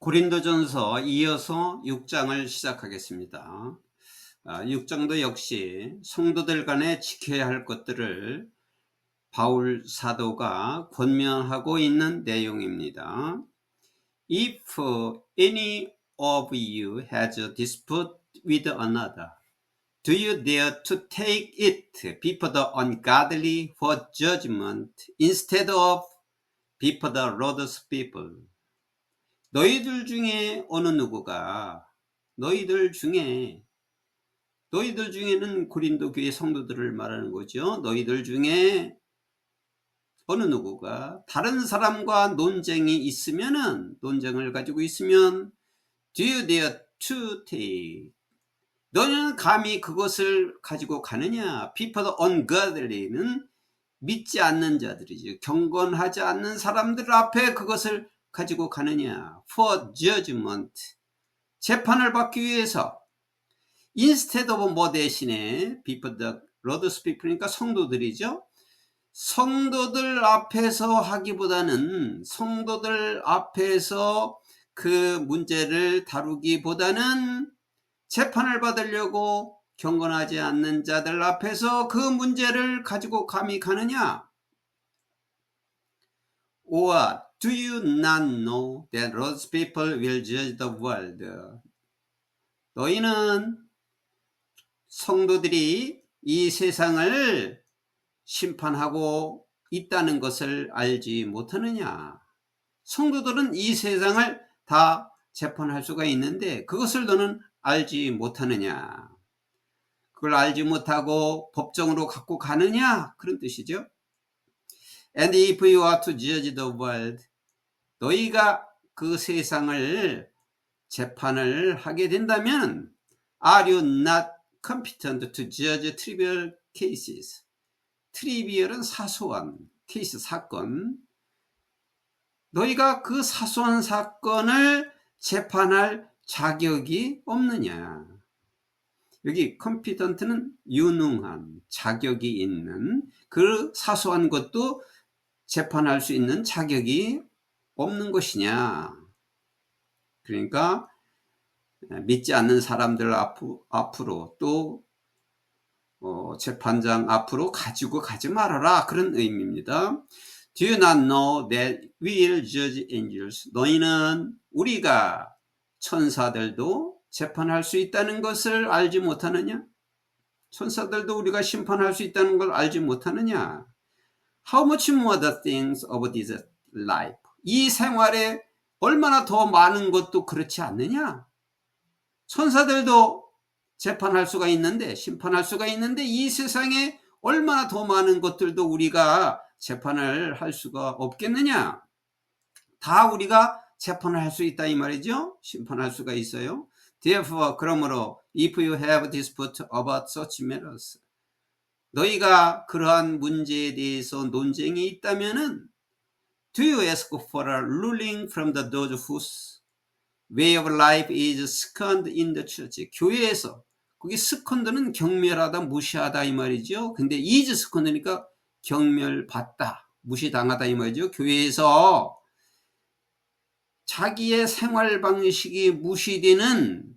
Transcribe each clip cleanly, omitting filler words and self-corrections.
고린도전서 이어서 6장을 시작하겠습니다. 6장도 역시 성도들 간에 지켜야 할 것들을 바울 사도가 권면하고 있는 내용입니다. If any of you has a dispute with another, do you dare to take it before the ungodly for judgment instead of before the Lord's people? 너희들 중에 어느 누구가 너희들 중에는 고린도 교회 성도들을 말하는 거죠. 너희들 중에 어느 누구가 다른 사람과 논쟁을 가지고 있으면 do you dare to take, 너희는 감히 그것을 가지고 가느냐? before the ungodly는 믿지 않는 자들이죠. 경건하지 않는 사람들 앞에 그것을 가지고 가느냐? for judgment, 재판을 받기 위해서. instead of 뭐 대신에 before the Lord's people니까 성도들이죠. 성도들 앞에서 하기보다는, 성도들 앞에서 그 문제를 다루기보다는 재판을 받으려고 경건하지 않는 자들 앞에서 그 문제를 가지고 감히 가느냐? or do you not know that Lord's people will judge the world? 너희는 성도들이 이 세상을 심판하고 있다는 것을 알지 못하느냐? 성도들은 이 세상을 다 재판할 수가 있는데 그것을 너는 알지 못하느냐? 그걸 알지 못하고 법정으로 갖고 가느냐? 그런 뜻이죠. And if you are to judge the world, 너희가 그 세상을 재판을 하게 된다면 are you not competent to judge trivial cases? 트리비얼은 사소한 케이스, 사건. 너희가 그 사소한 사건을 재판할 자격이 없느냐? 여기 competent는 유능한, 자격이 있는, 그 사소한 것도 재판할 수 있는 자격이 없는 것이냐? 그러니까 믿지 않는 사람들 앞으로 또 재판장 앞으로 가지고 가지 말아라, 그런 의미입니다. Do you not know that we will judge angels? 너희는 우리가 천사들도 재판할 수 있다는 것을 알지 못하느냐? 천사들도 우리가 심판할 수 있다는 걸 알지 못하느냐? How much more the things of this life? 이 생활에 얼마나 더 많은 것도 그렇지 않느냐? 천사들도 재판할 수가 있는데, 심판할 수가 있는데 이 세상에 얼마나 더 많은 것들도 우리가 재판을 할 수가 없겠느냐? 다 우리가 재판을 할 수 있다 이 말이죠. 심판할 수가 있어요. Therefore, 그러므로 if you have dispute about such matters, 너희가 그러한 문제에 대해서 논쟁이 있다면은 do you ask for a ruling from the those whose way of life is second in the church? 교회에서, 거기 second는 경멸하다, 무시하다 이 말이죠. 근데 is second니까 경멸받다, 무시당하다 이 말이죠. 교회에서 자기의 생활 방식이 무시되는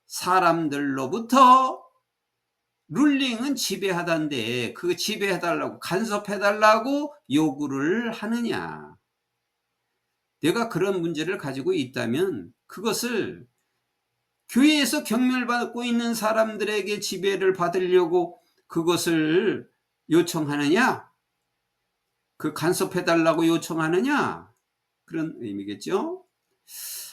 사람들로부터 룰링은 지배하다인데 그 지배해달라고, 간섭해달라고 요구를 하느냐? 내가 그런 문제를 가지고 있다면 그것을 교회에서 경멸받고 있는 사람들에게 지배를 받으려고 그것을 요청하느냐? 그 간섭해달라고 요청하느냐? 그런 의미겠죠.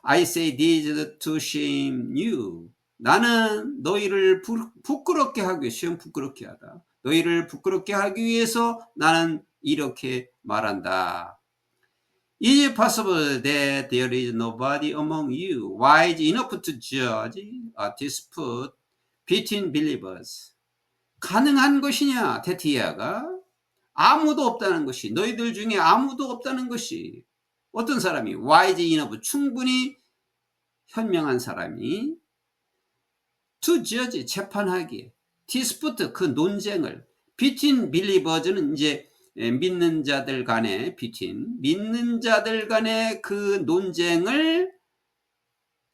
I say this to shame you. 나는 너희를 부끄럽게 하기 위해, 시험 부끄럽게 하다, 너희를 부끄럽게 하기 위해서 나는 이렇게 말한다. Is it possible that there is nobody among you wise enough to judge a dispute between believers? 가능한 것이냐? 테티아가 아무도 없다는 것이, 너희들 중에 아무도 없다는 것이, 어떤 사람이 wise enough, 충분히 현명한 사람이 to judge, 재판하기에, dispute, 그 논쟁을, between believers는 이제 믿는 자들 간의, between, 믿는 자들 간의 그 논쟁을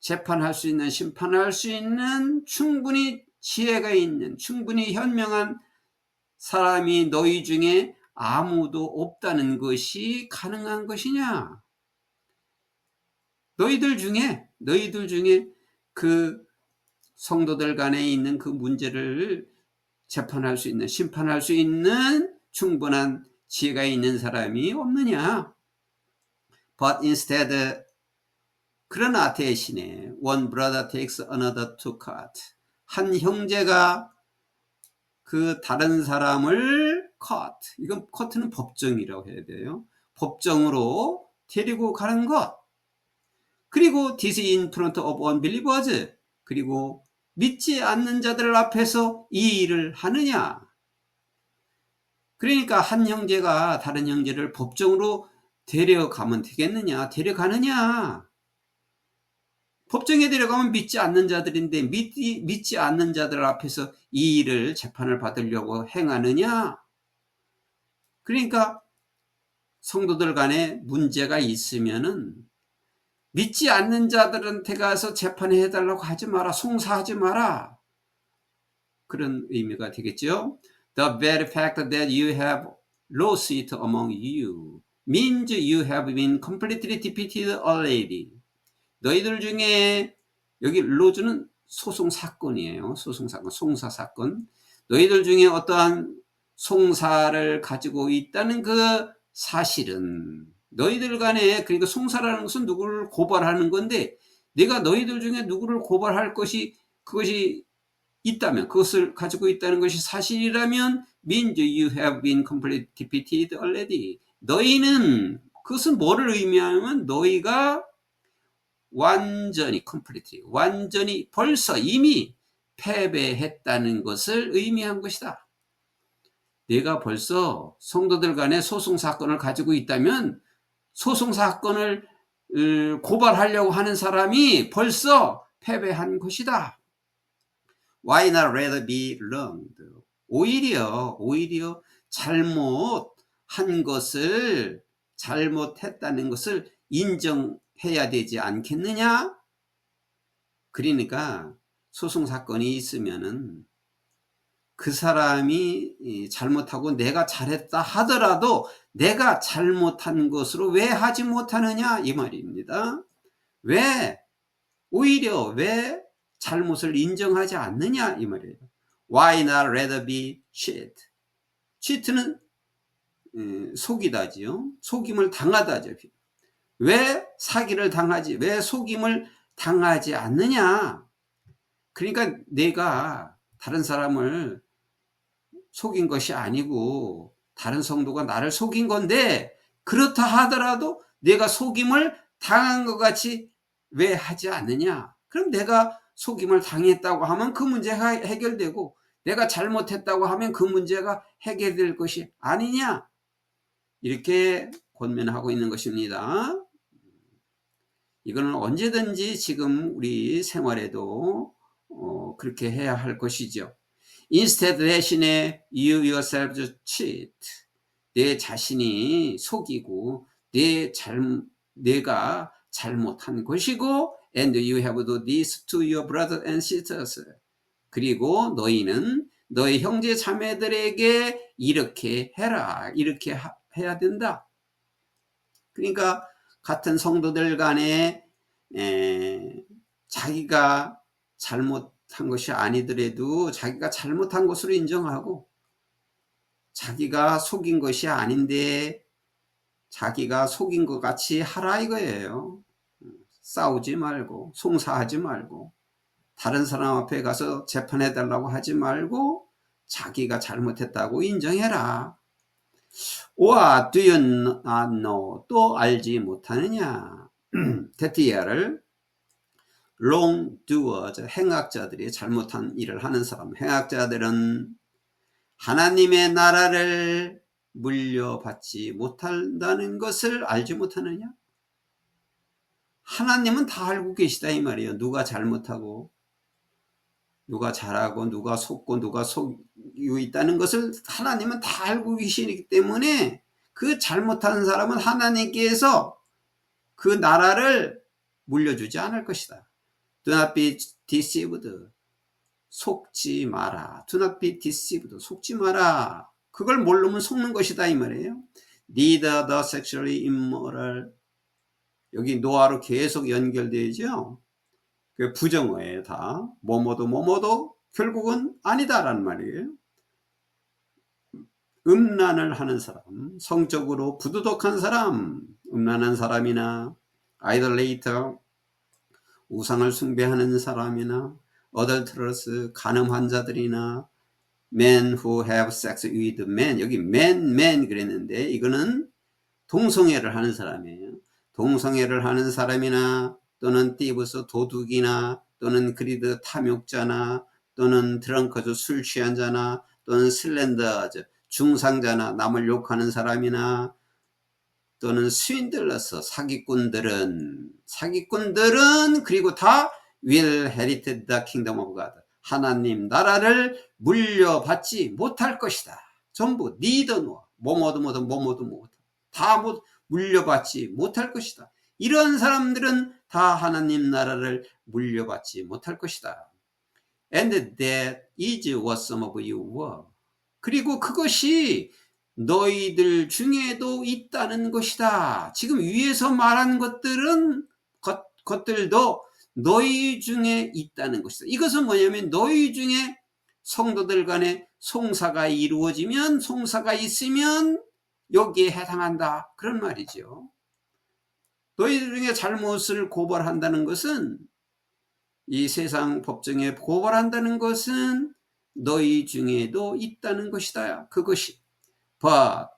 재판할 수 있는, 심판할 수 있는 충분히 지혜가 있는, 충분히 현명한 사람이 너희 중에 아무도 없다는 것이 가능한 것이냐? 너희들 중에 그 성도들 간에 있는 그 문제를 재판할 수 있는, 심판할 수 있는 충분한 지혜가 있는 사람이 없느냐? But instead, 그러나 대신에 one brother takes another to court. 한 형제가 그 다른 사람을 court, 이건 court는 법정이라고 해야 돼요. 법정으로 데리고 가는 것. 그리고 this in front of unbelievers. 그리고 믿지 않는 자들 앞에서 이 일을 하느냐. 그러니까 한 형제가 다른 형제를 법정으로 데려가면 되겠느냐, 데려가느냐. 법정에 데려가면 믿지 않는 자들인데 믿지 않는 자들 앞에서 이 일을 재판을 받으려고 행하느냐. 그러니까 성도들 간에 문제가 있으면은 믿지 않는 자들한테 가서 재판해 달라고 하지 마라. 송사하지 마라. 그런 의미가 되겠죠. The very fact that you have lost it among you means you have been completely defeated already. 너희들 중에, 여기 로즈는 소송 사건이에요. 소송 사건, 송사 사건. 너희들 중에 어떠한 송사를 가지고 있다는 그 사실은 너희들 간에, 그러니까 송사라는 것은 누구를 고발하는 건데, 내가 너희들 중에 누구를 고발할 것이, 그것이 있다면, 그것을 가지고 있다는 것이 사실이라면 means you have been completely defeated already. 너희는, 그것은 뭐를 의미하면 너희가 완전히 completely, 완전히 벌써 이미 패배했다는 것을 의미한 것이다. 내가 벌써 성도들 간에 소송사건을 가지고 있다면 소송사건을 고발하려고 하는 사람이 벌써 패배한 것이다. Why not rather be wronged? 오히려 잘못한 것을, 잘못했다는 것을 인정해야 되지 않겠느냐? 그러니까 소송사건이 있으면은 그 사람이 잘못하고 내가 잘했다 하더라도 내가 잘못한 것으로 왜 하지 못하느냐 이 말입니다. 오히려 왜 잘못을 인정하지 않느냐 이 말이에요. Why not rather be cheat? cheat는 속이다지요. 속임을 당하다죠. 왜 사기를 당하지? 왜 속임을 당하지 않느냐? 그러니까 내가 다른 사람을 속인 것이 아니고 다른 성도가 나를 속인 건데, 그렇다 하더라도 내가 속임을 당한 것 같이 왜 하지 않느냐? 그럼 내가 속임을 당했다고 하면 그 문제가 해결되고, 내가 잘못했다고 하면 그 문제가 해결될 것이 아니냐? 이렇게 권면하고 있는 것입니다. 이거는 언제든지 지금 우리 생활에도 그렇게 해야 할 것이죠. Instead, 대신에 you yourself cheat. 내 자신이 속이고 내가 잘못한 것이고, and you have to do this to your brothers and sisters. 그리고 너희는 너희 형제 자매들에게 이렇게 해라. 이렇게 해야 된다. 그러니까 같은 성도들 간에 자기가 잘못한 것이 아니더라도 자기가 잘못한 것으로 인정하고, 자기가 속인 것이 아닌데 자기가 속인 것 같이 하라 이거예요. 싸우지 말고, 송사하지 말고, 다른 사람 앞에 가서 재판해 달라고 하지 말고 자기가 잘못했다고 인정해라. What do you not know? 또 알지 못하느냐? 데티아를 wrongdoers, 행악자들이, 잘못한 일을 하는 사람, 행악자들은 하나님의 나라를 물려받지 못한다는 것을 알지 못하느냐? 하나님은 다 알고 계시다 이 말이에요. 누가 잘못하고 누가 잘하고 누가 속고 누가 속이고 있다는 것을 하나님은 다 알고 계시기 때문에 그 잘못하는 사람은 하나님께서 그 나라를 물려주지 않을 것이다. Do not be deceived. 속지 마라. Do not be deceived. 속지 마라. 그걸 모르면 속는 것이다 이 말이에요. Neither the sexually immoral. 여기 노아로 계속 연결되죠. 그 부정어예요 다. 뭐뭐도 결국은 아니다라는 말이에요. 음란을 하는 사람, 성적으로 부도덕한 사람, 음란한 사람이나 아이돌레이터, 우상을 숭배하는 사람이나 어덜트러스, 간음 환자들이나 men who have sex with men. 여기 men 그랬는데 이거는 동성애를 하는 사람이에요. 동성애를 하는 사람이나 또는 thieves, 도둑이나 또는 그리드, 탐욕자나 또는 드렁커즈, 술 취한 자나 또는 슬렌더즈, 중상자나 남을 욕하는 사람이나 또는 스윈들러스, 사기꾼들은 그리고 다 will inherit the kingdom of God. 하나님 나라를 물려받지 못할 것이다. 전부 neither nor, 뭐뭐도 다 물려받지 못할 것이다. 이런 사람들은 다 하나님 나라를 물려받지 못할 것이다. And that is what some of you were. 그리고 그것이 너희들 중에도 있다는 것이다. 지금 위에서 말한 것들도 너희 중에 있다는 것이다. 이것은 뭐냐면 너희 중에 성도들 간에 송사가 이루어지면, 송사가 있으면 여기에 해당한다. 그런 말이죠. 너희들 중에 잘못을 고발한다는 것은, 이 세상 법정에 고발한다는 것은 너희 중에도 있다는 것이다. 그것이. But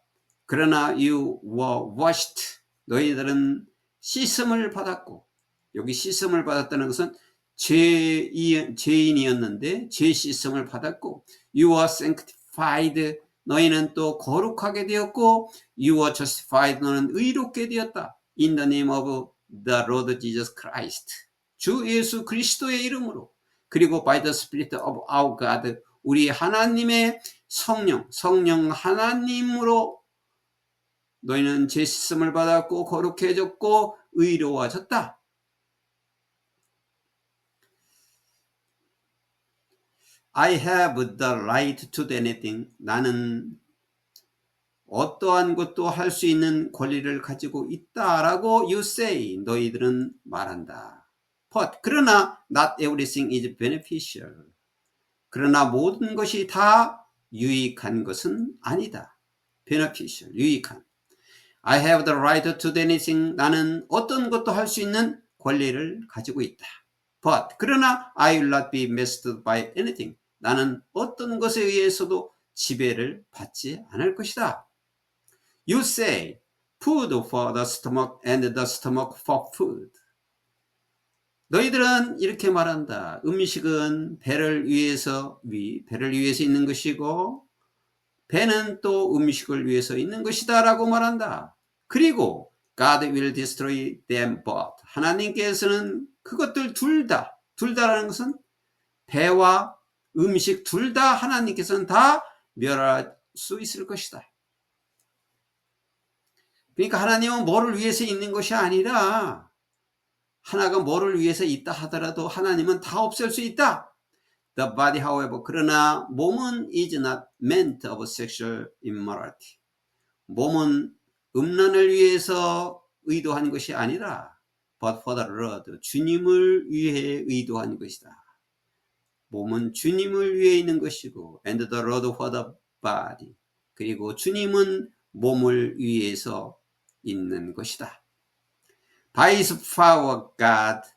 그러나 you were washed. 너희들은 씻음을 받았고, 여기 씻음을 받았다는 것은 죄인이었는데 죄 씻음을 받았고, you were sanctified. 너희는 또 거룩하게 되었고, you were justified. 너는 의롭게 되었다. In the name of the Lord Jesus Christ. 주 예수 그리스도의 이름으로. 그리고 by the Spirit of our God. 우리 하나님의 성령 하나님으로 너희는 죄 씻음을 받았고 거룩해졌고 의로워졌다. I have the right to do anything. 나는 어떠한 것도 할 수 있는 권리를 가지고 있다라고 you say. 너희들은 말한다. But 그러나 not everything is beneficial. 그러나 모든 것이 다 유익한 것은 아니다. beneficial, 유익한. I have the right to do anything. 나는 어떤 것도 할 수 있는 권리를 가지고 있다. But 그러나 I will not be messed by anything. 나는 어떤 것에 의해서도 지배를 받지 않을 것이다. You say food for the stomach and the stomach for food. 너희들은 이렇게 말한다. 음식은 배를 위해서 있는 것이고 배는 또 음식을 위해서 있는 것이다 라고 말한다. 그리고 God will destroy them both. 하나님께서는 그것들 둘 다라는 것은 배와 음식 둘 다 하나님께서는 다 멸할 수 있을 것이다. 그러니까 하나님은 뭐를 위해서 있는 것이 아니라 하나가 뭐를 위해서 있다 하더라도 하나님은 다 없앨 수 있다. The body, however, 그러나 몸은 is not meant of sexual immorality. 몸은 음란을 위해서 의도한 것이 아니라 but for the Lord, 주님을 위해 의도한 것이다. 몸은 주님을 위해 있는 것이고 and the Lord for the body. 그리고 주님은 몸을 위해서 있는 것이다. By his power, God,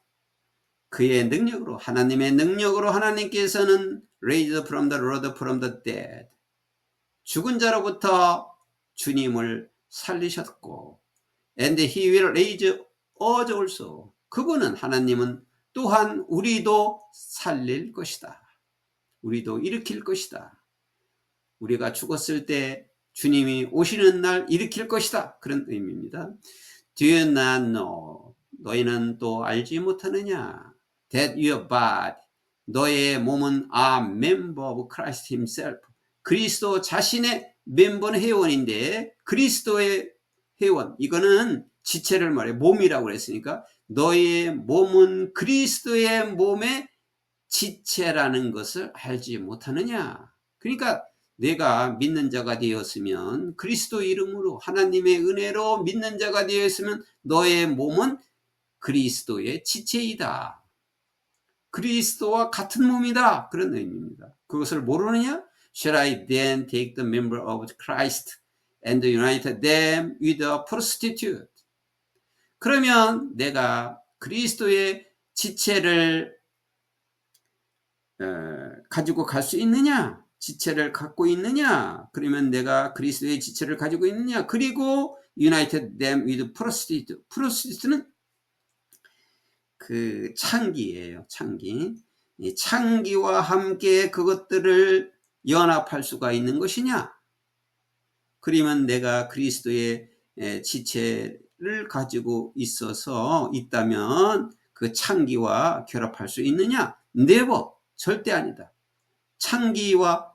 그의 능력으로, 하나님의 능력으로 하나님께서는 raised from the Lord from the dead. 죽은 자로부터 주님을 살리셨고 and he will raise us also. 그분은 하나님은 또한 우리도 살릴 것이다. 우리도 일으킬 것이다. 우리가 죽었을 때 주님이 오시는 날 일으킬 것이다. 그런 의미입니다. Do you not know? 너희는 또 알지 못하느냐? That your body, 너의 몸은 a member of Christ himself. 그리스도 자신의 멤버는 회원인데 그리스도의 회원, 이거는 지체를 말해 몸이라고 그랬으니까 너의 몸은 그리스도의 몸의 지체라는 것을 알지 못하느냐. 그러니까 내가 믿는 자가 되었으면 그리스도 이름으로 하나님의 은혜로 믿는 자가 되었으면 너의 몸은 그리스도의 지체이다. 그리스도와 같은 몸이다. 그런 의미입니다. 그것을 모르느냐? Shall I then take the member of Christ and unite them with a prostitute? 그러면 내가 그리스도의 지체를 가지고 갈 수 있느냐? 지체를 갖고 있느냐? 그러면 내가 그리스도의 지체를 가지고 있느냐? 그리고 united them with prostitute. prostitute는 그 창기예요. 창기. 이 창기와 함께 그것들을 연합할 수가 있는 것이냐? 그러면 내가 그리스도의 지체를 가지고 있다면 그 창기와 결합할 수 있느냐? never. 절대 아니다. 창기와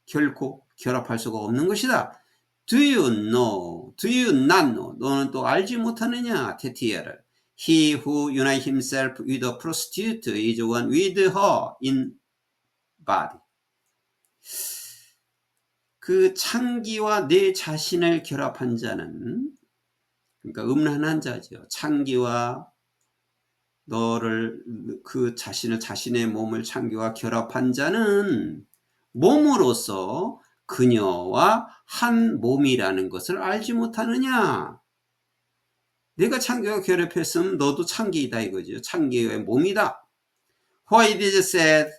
결코 결합할 수가 없는 것이다. Do you know? Do you not know? 너는 또 알지 못하느냐? 테티에를. He who unites himself with a prostitute is one with her in body. 그 창기와 내 자신을 결합한 자는, 그러니까 음란한 자죠. 창기와 너를 그 자신의 몸을 창기와 결합한 자는 몸으로서 그녀와 한 몸이라는 것을 알지 못하느냐. 내가 창기와 결합했으면 너도 창기이다 이거죠. 창기의 몸이다. Why it is said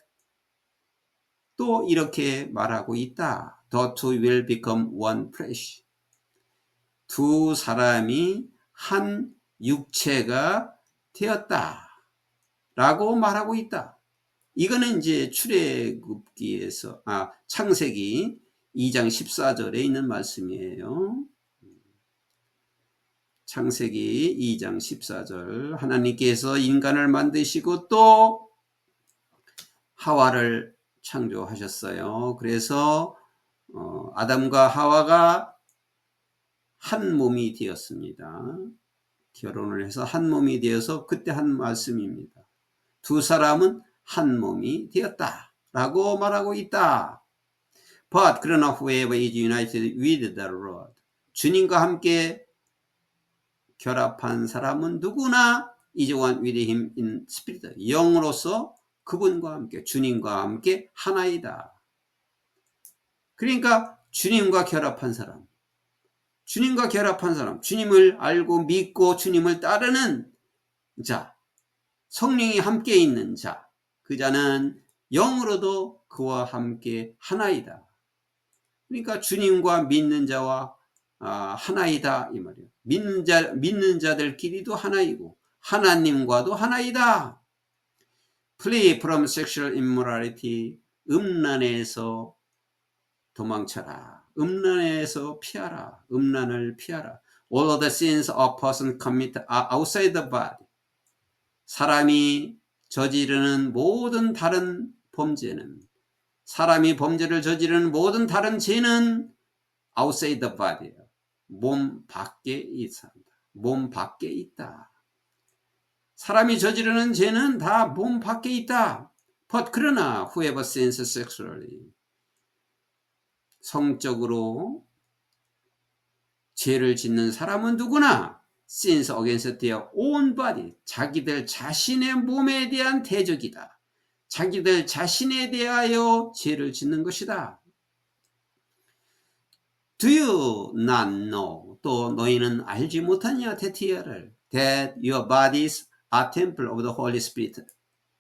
또 이렇게 말하고 있다. The two will become one flesh. 두 사람이 한 육체가 되었다 라고 말하고 있다. 이거는 이제 출애굽기에서 창세기 2장 14절에 있는 말씀이에요. 창세기 2장 14절 하나님께서 인간을 만드시고 또 하와를 창조하셨어요. 그래서 아담과 하와가 한 몸이 되었습니다. 결혼을 해서 한 몸이 되어서 그때 한 말씀입니다. 두 사람은 한 몸이 되었다 라고 말하고 있다. But 그러나 whoever is united with the Lord 주님과 함께 결합한 사람은 누구나 is one with him in spirit 영으로서 그분과 함께 주님과 함께 하나이다. 그러니까 주님과 결합한 사람, 주님을 알고 믿고 주님을 따르는 자, 성령이 함께 있는 자, 그 자는 영으로도 그와 함께 하나이다. 그러니까 주님과 믿는 자와 하나이다 이 말이에요. 믿는 자들끼리도 하나이고 하나님과도 하나이다. Flee from sexual immorality. 음란에서 도망쳐라. 음란에서 피하라. 음란을 피하라. All of the sins a person commit are outside the body. 사람이 저지르는 모든 다른 범죄는, 사람이 범죄를 저지르는 모든 다른 죄는 outside the body예요. 몸 밖에 있다. 몸 밖에 있다. 사람이 저지르는 죄는 다 몸 밖에 있다. But 그러나 whoever sins sexually 성적으로 죄를 짓는 사람은 누구나 sins against their own body 자기들 자신의 몸에 대한 대적이다. 자기들 자신에 대하여 죄를 짓는 것이다. Do you not know? 또 너희는 알지 못하냐 테티아를 that your bodies are temple of the Holy Spirit.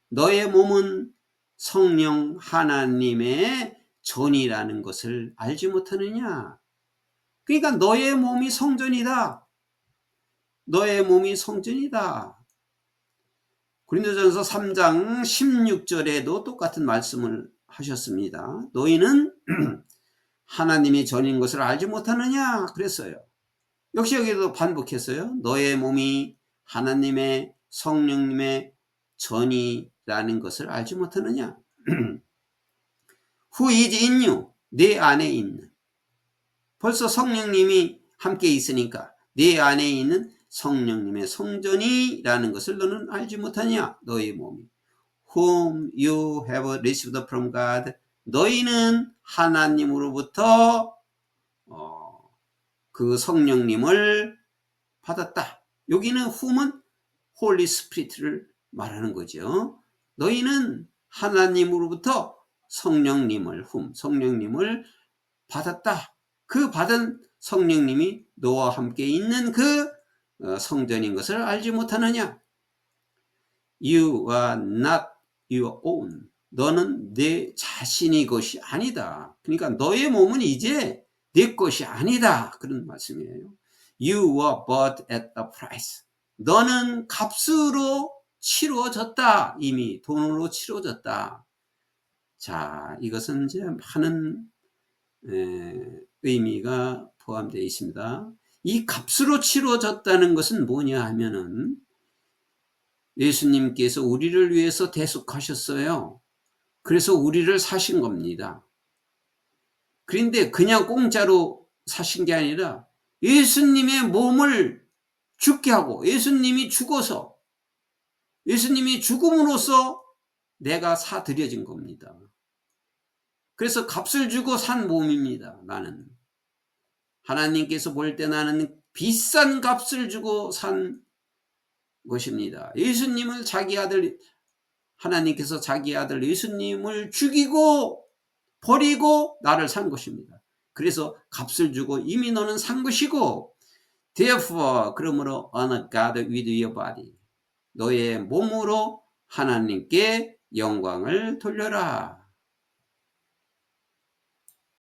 너의 몸은 성령 하나님의 전이라는 것을 알지 못하느냐. 그러니까 너의 몸이 성전이다. 너의 몸이 성전이다. 고린도전서 3장 16절에도 똑같은 말씀을 하셨습니다. 너희는 하나님이 전인 것을 알지 못하느냐 그랬어요. 역시 여기도 반복했어요. 너의 몸이 하나님의 성령님의 전이라는 것을 알지 못하느냐. Who is in you? 내 안에 있는. 벌써 성령님이 함께 있으니까 내 안에 있는 성령님의 성전이라는 것을 너는 알지 못하냐? 너희 몸이. Whom you have received from God. 너희는 하나님으로부터 그 성령님을 받았다. 여기는 whom은 Holy Spirit를 말하는 거죠. 너희는 하나님으로부터 성령님을 받았다. 그 받은 성령님이 너와 함께 있는 그 성전인 것을 알지 못하느냐? You are not your own. 너는 내 자신이 것이 아니다. 그러니까 너의 몸은 이제 내 것이 아니다. 그런 말씀이에요. You were bought at a price. 너는 값으로 치루어졌다. 이미 돈으로 치루어졌다. 자, 이것은 이제 많은 의미가 포함되어 있습니다. 이 값으로 치루어졌다는 것은 뭐냐 하면은 예수님께서 우리를 위해서 대속하셨어요. 그래서 우리를 사신 겁니다. 그런데 그냥 공짜로 사신 게 아니라 예수님의 몸을 죽게 하고 예수님이 죽어서 예수님이 죽음으로써 내가 사드려진 겁니다. 그래서 값을 주고 산 몸입니다. 나는. 하나님께서 볼 때 나는 비싼 값을 주고 산 것입니다. 예수님을 하나님께서 자기 아들 예수님을 죽이고 버리고 나를 산 것입니다. 그래서 값을 주고 이미 너는 산 것이고, therefore, 그러므로 honor God with your body. 너의 몸으로 하나님께 영광을 돌려라.